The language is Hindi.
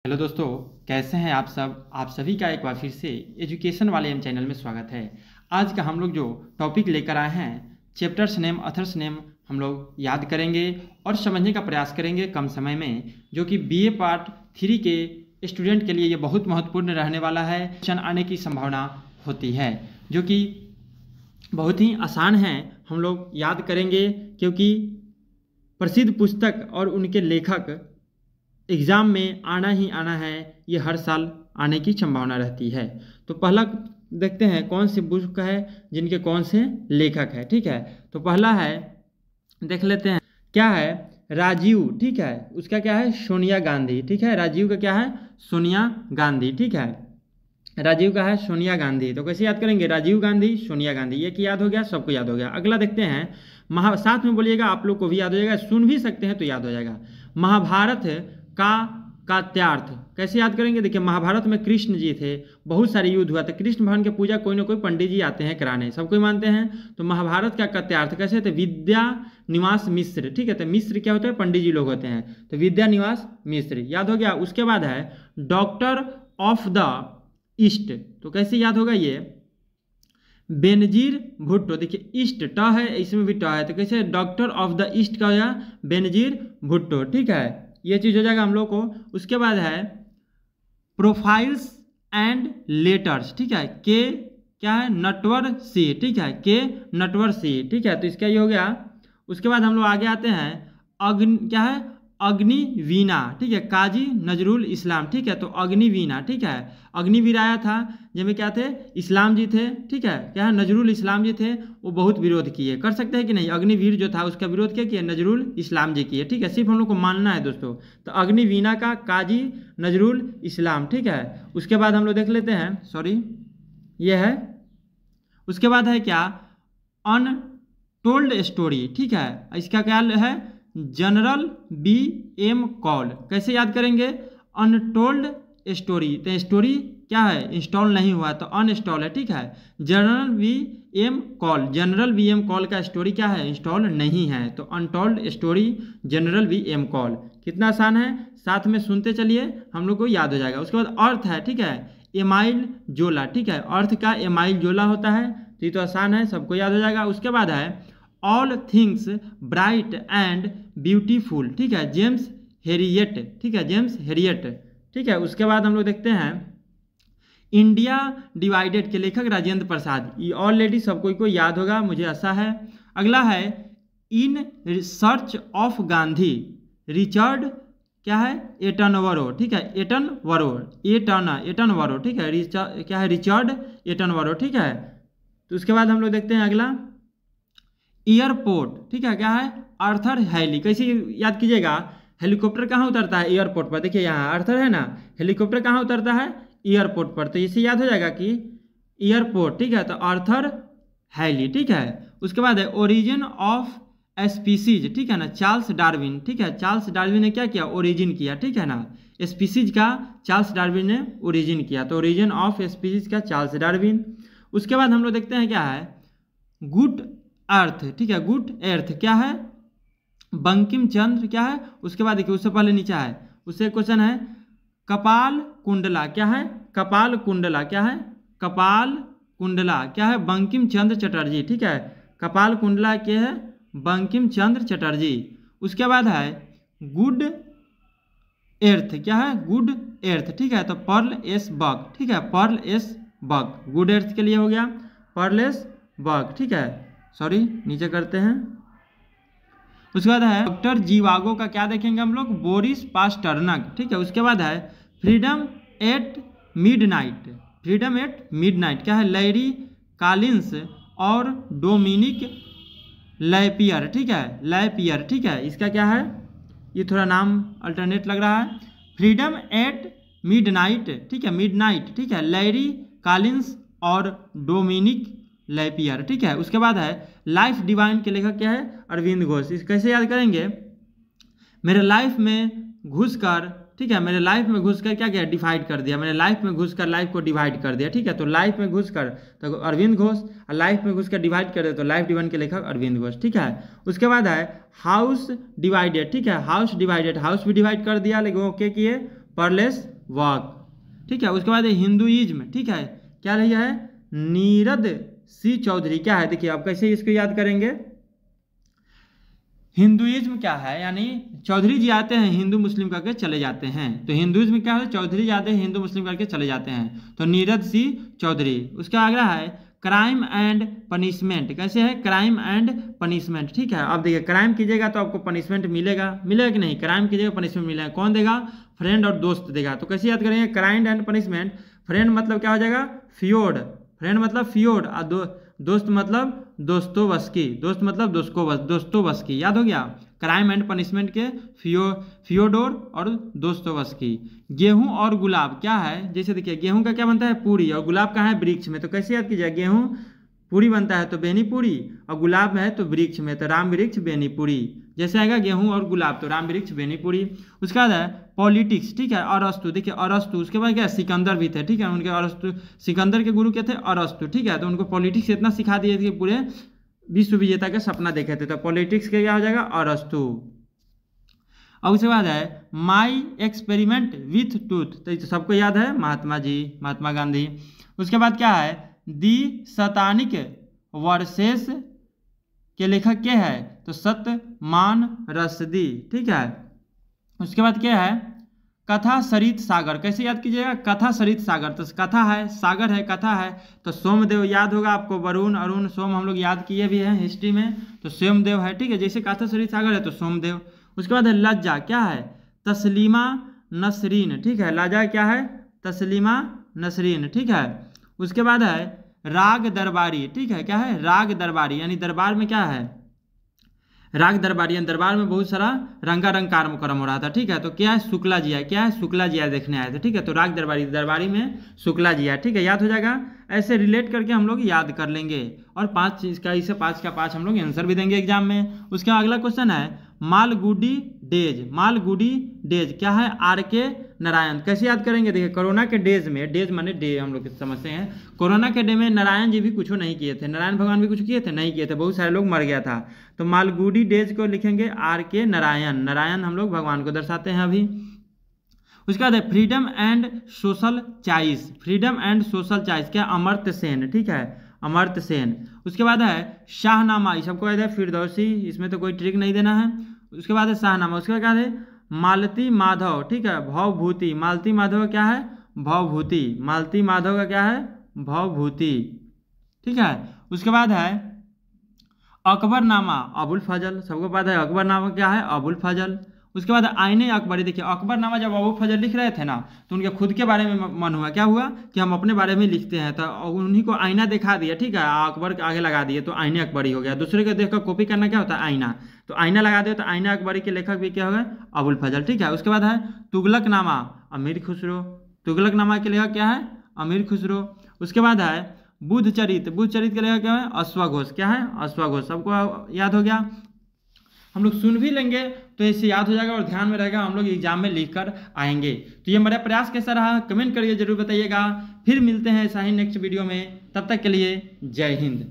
हेलो दोस्तों, कैसे हैं आप सब। आप सभी का एक बार फिर से एजुकेशन वाले एम चैनल में स्वागत है। आज का हम लोग जो टॉपिक लेकर आए हैं, चैप्टर्स नेम अथर्स नेम हम लोग याद करेंगे और समझने का प्रयास करेंगे कम समय में, जो कि बीए पार्ट 3 के स्टूडेंट के लिए ये बहुत महत्वपूर्ण रहने वाला है। क्वेश्चन आने की संभावना होती है, जो कि बहुत ही आसान है। हम लोग याद करेंगे क्योंकि प्रसिद्ध पुस्तक और उनके लेखक एग्ज़ाम में आना ही आना है, ये हर साल आने की संभावना रहती है। तो पहला देखते हैं कौन सी बुक है जिनके कौन से लेखक है। ठीक है, तो पहला है, देख लेते हैं क्या है, राजीव। ठीक है, उसका क्या है, सोनिया गांधी। ठीक है, राजीव का क्या है, सोनिया गांधी। ठीक है, राजीव का है सोनिया गांधी। तो कैसे याद करेंगे, राजीव गांधी, सोनिया गांधी, ये कि याद हो गया, सबको याद हो गया। अगला देखते हैं, साथ में बोलिएगा, आप लोग को भी याद हो जाएगा, सुन भी सकते हैं तो याद हो जाएगा। महाभारत का कात्यार्थ कैसे याद करेंगे। देखिए, महाभारत में कृष्ण जी थे, बहुत सारे युद्ध हुआ था, कृष्ण भगवान की पूजा कोई ना कोई पंडित जी आते हैं कराने, सब कोई मानते हैं। तो महाभारत का कात्यार्थ कैसे थे, विद्या निवास मिश्र। ठीक है, तो मिश्र क्या होता है, पंडित जी लोग होते हैं, तो विद्या निवास मिश्र याद हो गया। उसके बाद है डॉक्टर ऑफ द ईस्ट। तो कैसे याद होगा ये, बेनजीर भुट्टो। देखिए, ईस्ट ट है, इसमें भी ट है, तो कैसे डॉक्टर ऑफ द ईस्ट का हो गया बेनजीर भुट्टो। ठीक है, ये चीज़ हो जाएगा हम लोग को। उसके बाद है प्रोफाइल्स एंड लेटर्स। ठीक है, के क्या है, नटवर सी। ठीक है, के नटवर सी। ठीक है, तो इसका ये हो गया। उसके बाद हम लोग आगे आते हैं, क्या है, अग्निवीणा। ठीक है, काजी नजरुल इस्लाम। ठीक है, तो अग्निवीणा। ठीक है, अग्निवीर आया था जिनमें क्या थे, इस्लाम जी थे। ठीक है, क्या है, नजरुल इस्लाम जी थे, वो बहुत विरोध किए, कर सकते हैं कि नहीं। अग्निवीर जो था उसका विरोध क्या किया, नजरुल इस्लाम जी किए। ठीक है, सिर्फ हम लोग को मानना है दोस्तों। तो अग्निवीणा का काजी नजरुल इस्लाम। ठीक है, उसके बाद हम लोग देख लेते हैं, सॉरी ये है, उसके बाद है क्या, अनटोल्ड स्टोरी। ठीक है, इसका क्या है, जनरल बी एम कॉल। कैसे याद करेंगे, अनटोल्ड स्टोरी, तो स्टोरी क्या है, इंस्टॉल नहीं हुआ तो अनइंस्टॉल है। ठीक है, general B M Kaul, general B M Kaul का स्टोरी क्या है, इंस्टॉल नहीं है, तो untold story general B M Kaul. कितना आसान है, साथ में सुनते चलिए, हम लोग को याद हो जाएगा। उसके बाद अर्थ है, ठीक है, एमाइल जोला। ठीक है, अर्थ का एमाइल जोला होता है, तो ये तो आसान है, सबको याद हो जाएगा। उसके बाद है all things bright and beautiful. ठीक है, जेम्स हेरियट। ठीक है, जेम्स हेरियट। ठीक है, उसके बाद हम लोग देखते हैं इंडिया डिवाइडेड के लेखक राजेंद्र प्रसाद। ये ऑलरेडी सबको को याद होगा, मुझे आशा है। अगला है in search of Gandhi, Richard क्या है, एटनवरो। ठीक है, एटनवरो, एटनवरो। ठीक है, क्या है, रिचर्ड एटनवरो। ठीक है, तो उसके बाद हम लोग देखते हैं अगला एयरपोर्ट। ठीक है, क्या है, आर्थर हैली। कैसे याद कीजिएगा, हेलीकॉप्टर कहाँ उतरता है, एयरपोर्ट पर। देखिए यहाँ आर्थर है ना, हेलीकॉप्टर कहाँ उतरता है, एयरपोर्ट पर, तो इसे याद हो जाएगा कि एयरपोर्ट। ठीक है, तो आर्थर हैली। ठीक है, उसके बाद है ओरिजिन ऑफ स्पीसीज। ठीक है ना, चार्ल्स डार्विन। ठीक है, चार्ल्स डार्विन ने क्या किया, ओरिजिन किया। ठीक है ना, स्पीसीज का चार्ल्स डार्विन ने ओरिजिन किया, तो ओरिजिन ऑफ स्पीसीज का चार्ल्स डार्विन। उसके बाद हम लोग देखते हैं क्या है, गुड अर्थ। ठीक है, गुड अर्थ क्या है, बंकिम चंद्र। क्या है, उसके बाद देखिए, उससे पहले नीचे है, उससे क्वेश्चन है कपाल कुंडला। क्या है, कपाल कुंडला। क्या है, कपाल कुंडला क्या है, बंकिम चंद्र चटर्जी। ठीक है, कपाल कुंडला के है बंकिम चंद्र चटर्जी। उसके बाद है गुड एर्थ। क्या है, गुड एर्थ। ठीक है, तो पर्ल एस बग। ठीक है, Pearl S Buck, Good Earth के लिए हो गया पर्ल एस बग। ठीक है, सॉरी नीचे करते हैं। उसके बाद है डॉक्टर जीवागो का क्या देखेंगे हम लोग, बोरिस पास्टरनक। ठीक है, उसके बाद है Freedom at Midnight. Freedom at Midnight क्या है, लैरी कॉलिंस और डोमिनिक लैपियर। ठीक है, लैपियर। ठीक है, इसका क्या है, ये थोड़ा नाम अल्टरनेट लग रहा है, फ्रीडम एट मिडनाइट। ठीक है, मिडनाइट। ठीक है, लैरी कॉलिंस और डोमिनिक लैपियर। ठीक है, उसके बाद है लाइफ डिवाइन के लेखक क्या है, अरविंद घोष। इस कैसे याद करेंगे, मेरे लाइफ में घुसकर। ठीक है, मेरे लाइफ में घुसकर क्या किया, डिवाइड कर दिया, मेरे लाइफ में घुसकर लाइफ को डिवाइड कर दिया। ठीक है, तो लाइफ में घुसकर तो अरविंद घोष, और लाइफ में घुसकर डिवाइड कर दिया तो लाइफ डिवाइन के लेखक अरविंद घोष। ठीक है, उसके बाद है हाउस डिवाइडेड। ठीक है, हाउस डिवाइडेड, हाउस भी डिवाइड कर दिया लेकिन वो क्या किए, परलेस वर्क, ठीक है। उसके बाद हिंदुइज्म, ठीक है, क्या लिया है, नीरद सी चौधरी, क्या है देखिए आप कैसे इसको याद करेंगे। हिंदुइज्म क्या है, यानी चौधरी जी आते हैं हिंदू मुस्लिम करके चले जाते हैं, तो हिंदुइज्म क्या है, चौधरी जी आते हैं हिंदू मुस्लिम करके चले जाते हैं, तो नीरद सी चौधरी। उसका अगला है क्राइम एंड पनिशमेंट, कैसे है, क्राइम एंड पनिशमेंट, ठीक है। आप देखिए क्राइम कीजिएगा तो आपको पनिशमेंट मिलेगा, मिलेगा कि नहीं, क्राइम कीजिएगा पनिशमेंट मिलेगा, कौन देगा, फ्रेंड और दोस्त देगा। तो कैसे याद करेंगे, क्राइम एंड पनिशमेंट, फ्रेंड मतलब क्या हो जाएगा, फियोड, फ्रेंड मतलब फियोड, और दोस्त मतलब दोस्तोवस्की, दोस्त मतलब दोस्तोवस्की, याद हो गया। क्राइम एंड पनिशमेंट के फियोडोर और दोस्तोवस्की। गेहूं और गुलाब क्या है, जैसे देखिए गेहूं का क्या बनता है, पूरी, और गुलाब का है वृक्ष में, तो कैसे याद कीजिए, गेहूं पूरी बनता है तो बेनीपुरी, और गुलाब है तो वृक्ष में, तो राम वृक्ष बेनीपुरी। जैसे आएगा गेहूं और गुलाब तो राम वृक्ष बेनीपुरी। उसके बाद है पॉलिटिक्स, ठीक है, अरस्तु, देखिए अरस्तु, उसके बाद क्या, सिकंदर भी थे, ठीक है, उनके अरस्तु, सिकंदर के गुरु क्या थे, अरस्तु, ठीक है, तो उनको पॉलिटिक्स इतना सिखा दिए थे कि पूरे विश्व विजेता का सपना देखे थे, तो पॉलिटिक्स के क्या हो जाएगा, अरस्तु। और उसके बाद है माई एक्सपेरिमेंट विथ टूथ, तो सबको याद है, महात्मा जी, महात्मा गांधी। उसके बाद क्या है, दी सतानिक वर्सेस के लेखक क्या है, तो सत्यमान रसदी, ठीक है। उसके बाद क्या है, कथा सरित सागर, कैसे याद कीजिएगा, कथा सरित सागर, तो कथा है, सागर है, कथा है, तो सोमदेव याद होगा आपको, वरुण अरुण सोम हम लोग याद किए भी हैं हिस्ट्री में, तो सोमदेव है, ठीक है, जैसे कथा सरित सागर है तो सोमदेव। उसके बाद है लज्जा, क्या है, तस्लीमा नसरीन, ठीक है, लज्जा क्या है, तस्लीमा नसरीन, ठीक है। उसके बाद है राग दरबारी, ठीक है, क्या है, राग दरबारी, यानी दरबार में क्या है, राग दरबारी, यानी दरबार में बहुत सारा रंगारंग कार्यक्रम हो रहा था, ठीक है, तो क्या है, शुक्ला जी है, क्या है, शुक्ला जी देखने आए थे, ठीक है, तो राग दरबारी, दरबारी में शुक्ला जी है, ठीक है, याद हो जाएगा। ऐसे रिलेट करके हम लोग याद कर लेंगे, और 5 चीज़ का, इसे 5 का 5 हम लोग आंसर भी देंगे एग्जाम में। उसका अगला क्वेश्चन है मालगुडी डेज, मालगुडी डेज क्या है, आर के नारायण, कैसे याद करेंगे, देखिए कोरोना के डेज में, डेज माने डे हम लोग समझते हैं, कोरोना के डे में नारायण जी भी कुछ नहीं किए थे, नारायण भगवान भी कुछ किए थे, नहीं किए थे, बहुत सारे लोग मर गया था, तो मालगुडी डेज को लिखेंगे आर के नारायण, नारायण हम लोग भगवान को दर्शाते हैं अभी। उसके बाद है freedom and social choice, freedom and social choice क्या, अमर्त्य सेन, ठीक है, अमर्त्य सेन। उसके बाद है शाहनामा, ये सबको याद है, फिरदौसी, इसमें तो कोई ट्रिक नहीं देना है। उसके बाद है शाहनामा। उसके बाद क्या है, मालती माधव, ठीक है, भवभूति, मालती माधव क्या है, भवभूति, मालती माधव का क्या है, भवभूति, ठीक है। उसके बाद है अकबरनामा, अबुल फजल, सबको पता है अकबरनामा क्या है, अबुल फजल। उसके बाद आईने अकबरी, देखिए अकबरनामा जब अबू फजल लिख रहे थे ना, तो उनके खुद के बारे में मन हुआ, क्या हुआ कि हम अपने बारे में लिखते हैं, तो उन्हीं को आईना दिखा दिया, ठीक है, अकबर के आगे लगा दिए, तो आईने अकबरी हो गया। दूसरे को देखकर कॉपी करना क्या होता है, आईना, तो आईना लगा दिया, तो आईना अकबरी के लेखक भी क्या हो गए, अबुल फजल, ठीक है। उसके बाद है तुगलकनामा, अमीर खुसरो, तुगलकनामा के लेखक क्या है, अमीर खुसरो। उसके बाद है बुद्धचरित, बुद्धचरित के लेखक क्या है, अश्वघोष, क्या है, अश्वघोष, सबको याद हो गया। हम लोग सुन भी लेंगे तो इससे याद हो जाएगा और ध्यान में रहेगा, हम लोग एग्जाम में लिख कर आएंगे। तो ये मेरा प्रयास कैसा रहा, कमेंट करिए, जरूर बताइएगा। फिर मिलते हैं ऐसा ही नेक्स्ट वीडियो में, तब तक के लिए जय हिंद।